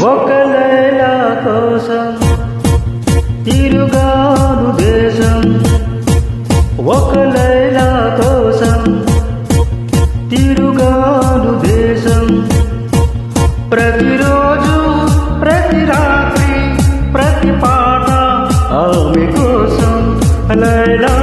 ఒక లైలా కోసం తిరుగాను దేశం, ఒక లైలా కోసం తిరుగాను దేశం. ప్రతిరోజు ప్రతి రాత్రి ప్రతి పాట ఆమె కోసం. లైలా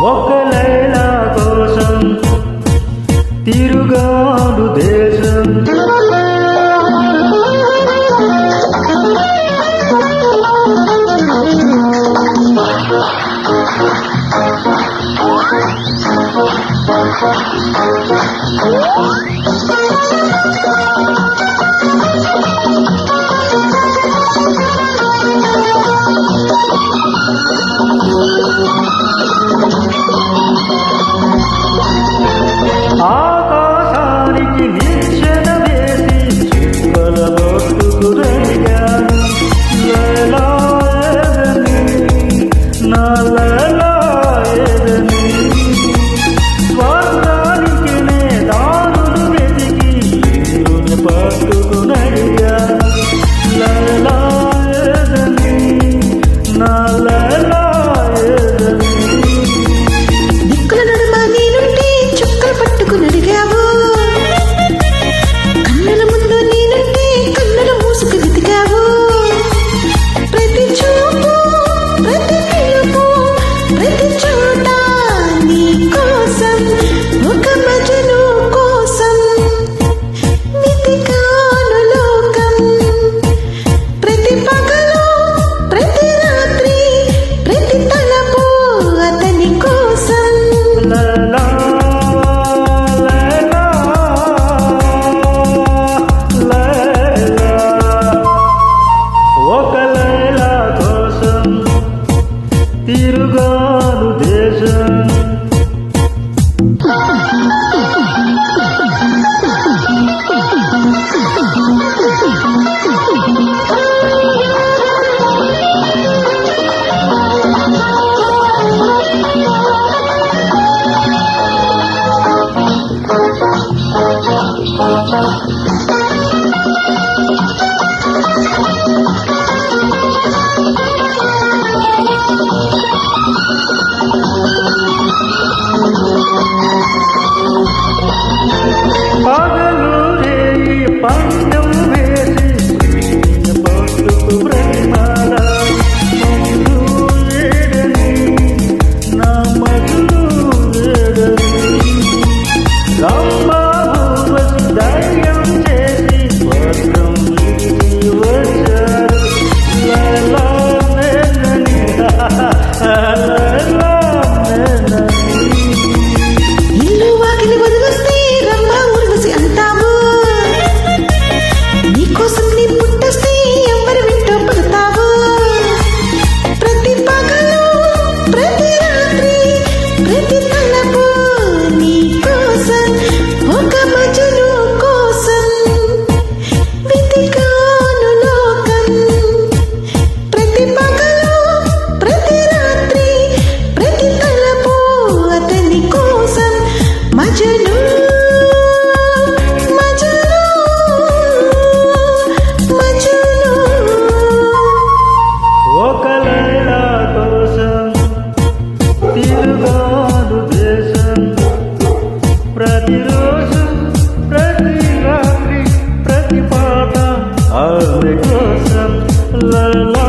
ఒక లైలా కోసం తిరుగాడు దేశం. ఆకాశానికి నిచ్చెన వేసి చుక్కల బొట్టుకు రేగాను. లైలా ఏదని, నా లైలా ఏదని, స్వర్గానికి నే దారులు వెతికి నీరుని పట్టుకు నడిగాను. లైలా ఏదని, నా లైలా ఏదని. నడిగావు కన్నుల ముందు నేనంటే కన్నుల మూసుకు వెతికావు. ప్రతి చూపు ప్రతి పిలుపు ప్రతి చోట నీ కోసం, ఒక మజను కోసం వెతికాను లోకం. ప్రతి పగలు ప్రతి రాత్రి ప్రతి తలపు అతని కోసం. తిరుగాను దేశం. పగలు రేయి పందెం వేసి పట్టుకు బ్రహ్మల ముందు ఏడని, నా మధులు ఏడని. రంభావసి ధైర్యం చేసి స్వర్గం విడిచి వచ్చారు. లైలా నేనని, లైలా నేనని. ఇల్లు వాకిలి వదిలేస్తే రంభా ఊర్వశి అంటావు. నీకోసం నీ పుట్టేస్తే ఎవరి వింటో పడతావు. ప్రతి పగలు ప్రతి రాత్రి ప్రతి తలపు నీ కోసం, ఒక మజను కోసం వెతికాను లోకం. ప్రతి పగలు ప్రతి రాత్రి ప్రతి తలపు అతని కోసం. మజను మజను మజను. ఒక లైలా కోసం తిరుగాను దేశం. కోసం లలా